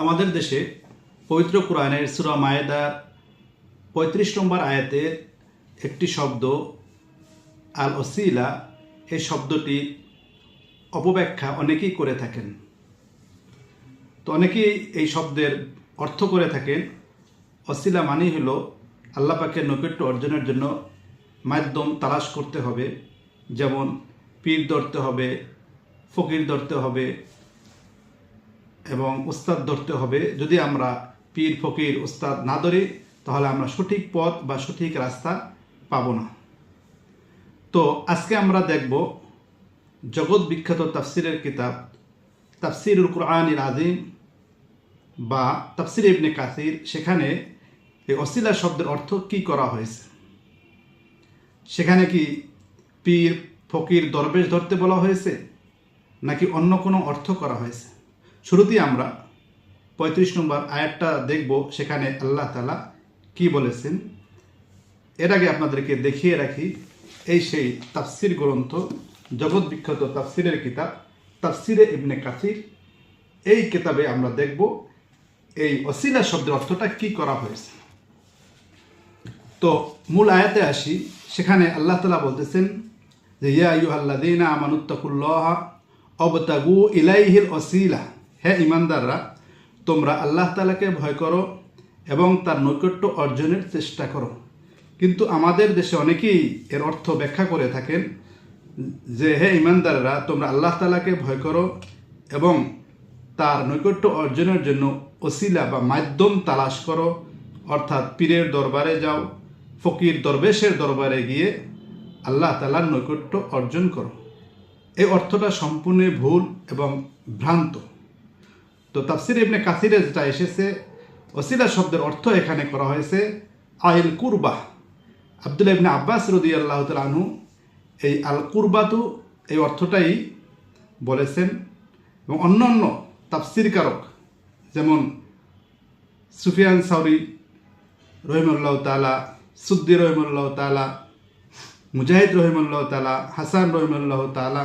আমাদের দেশে পবিত্র কোরআনের সূরা মায়েদার ৩৫ নম্বর আয়াতের একটি শব্দ আল ওসিলা, এই শব্দটি অপব্যাখ্যা অনেকেই করে থাকেন। তো অনেকেই এই শব্দের অর্থ করে থাকেন ওসিলা মানেই হলো আল্লাহ পাকের নৈকট্য অর্জনের জন্য মাধ্যম তালাশ করতে হবে, যেমন পীর ধরতে হবে, ফকির ধরতে হবে এবং উস্তাদ ধরতে হবে। যদি আমরা পীর ফকির উস্তাদ না ধরি তাহলে আমরা সঠিক পথ বা সঠিক রাস্তা পাব না। তো আজকে আমরা দেখব জগৎ বিখ্যাত তাফসিরের কিতাব তাফসিরুল কুরআনিল আযীম বা তাফসির ইবনে কাসির, সেখানে এই ওসিলা শব্দের অর্থ কি করা হয়েছে। সেখানে কি পীর ফকির দরবেশ ধরতে বলা হয়েছে নাকি অন্য কোনো অর্থ করা হয়েছে। শুরুতেই আমরা ৩৫ নম্বর আয়াতটা দেখব, সেখানে আল্লাহ তাআলা কি বলেছেন। এর আগে আপনাদেরকে দেখিয়ে রাখি, এই সেই তাফসির গ্রন্থ জগৎ বিখ্যাত তাফসিরের কিতাব তাফসিরে ইবনে কাসির। এই কিতাবে আমরা দেখব এই ওসিলা শব্দের অর্থটা কি করা হয়েছে। তো মূল আয়াতে আসি, সেখানে আল্লাহ তাআলা বলতেছেন যে ইয়া আইয়ুহাল্লাযীনা আমানুত্তাকুল্লাহা ওয়াবতাগু ইলাইহিল ওসিলা, হে ঈমানদাররা তোমরা আল্লাহ তাআলাকে ভয় করো এবং তার নৈকট্য অর্জনের চেষ্টা করো। কিন্তু আমাদের দেশে অনেকেই এর অর্থ ব্যাখ্যা করে থাকেন যে হে ঈমানদাররা তোমরা আল্লাহ তাআলাকে ভয় করো এবং তার নৈকট্য অর্জনের জন্য ওসিলা বা মাধ্যম তালাশ করো, অর্থাৎ পীরের দরবারে যাও, ফকির দরবেশের দরবারে গিয়ে আল্লাহ তাআলার নৈকট্য অর্জন করো। এই অর্থটা সম্পূর্ণ ভুল এবং ভ্রান্ত। তো তাফসির ইবনে কাসিরে যেটা এসেছে, ওসিলা শব্দের অর্থ এখানে করা হয়েছে আইল কুরবা। আব্দুল্লাহ ইবনে আব্বাস রাদিয়াল্লাহু তাআলা আনহু এই আল কুরবাতু এই অর্থটাই বলেছেন এবং অন্যান্য তাফসিরকারক যেমন সুফিয়ান সাউরি রহিমাহুল্লাহ তাআলা, সুদ্দি রহিমাহুল্লাহ তাআলা, মুজাহিদ রহিমাহুল্লাহ তাআলা, হাসান রহিমাহুল্লাহ তাআলা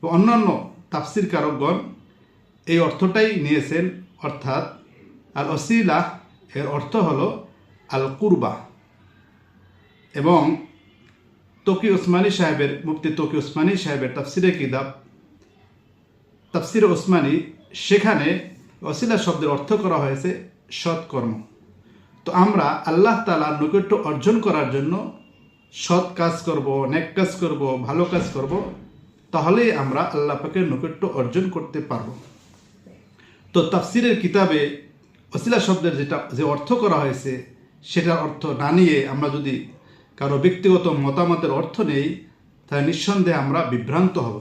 ও অন্যান্য তাফসিরকারকগণ এই অর্থটাই নিয়েছেন, অর্থাৎ আল ওসিলা এর অর্থ হলো আল কুরবা। এবং তকি ওসমানী সাহেবের মুফতি তকি ওসমানী সাহেবের তাফসিরে কিতাব তাফসির ওসমানী, সেখানে ওসিলা শব্দের অর্থ করা হয়েছে সৎকর্ম। তো আমরা আল্লাহ তাআলার নৈকট্য অর্জন করার জন্য সৎ কাজ করব, নেক কাজ করব, ভালো কাজ করব, তাহলেই আমরা আল্লাহ পাকের নৈকট্য অর্জন করতে পারব। তো তাফসিরের কিতাবে ওসিলা শব্দের যে অর্থ করা হয়েছে সেটার অর্থ না নিয়ে আমরা যদি কারো ব্যক্তিগত মতামতের অর্থ নেই তাহলে নিঃসন্দেহে আমরা বিভ্রান্ত হব।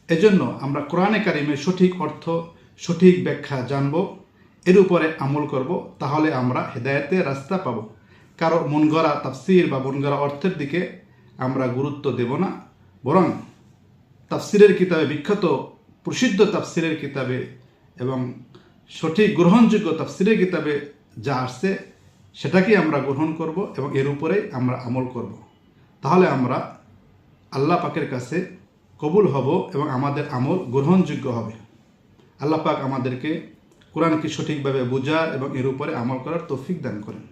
এজন্য আমরা কোরআনে কারিমের সঠিক অর্থ সঠিক ব্যাখ্যা জানব, এর উপরে আমল করব, তাহলে আমরা হেদায়েতের রাস্তা পাব। কারো মন গড়া তাফসির বা মন গড়া অর্থের দিকে আমরা গুরুত্ব দেব না, বরং তাফসিরের কিতাবে বিখ্যাত প্রসিদ্ধ তাফসিরের কিতাবে এবং সঠিক গ্রহণযোগ্য তাফসিরের কিতাবে যা আসছে সেটাকে আমরা গ্রহণ করব এবং এর উপরেই আমরা আমল করব। তাহলে আমরা আল্লাহ পাকের কাছে কবুল হব এবং আমাদের আমল গ্রহণযোগ্য হবে। আল্লাহ পাক আমাদেরকে কোরআনকে সঠিকভাবে বোঝার এবং এর উপরে আমল করার তৌফিক দান করেন।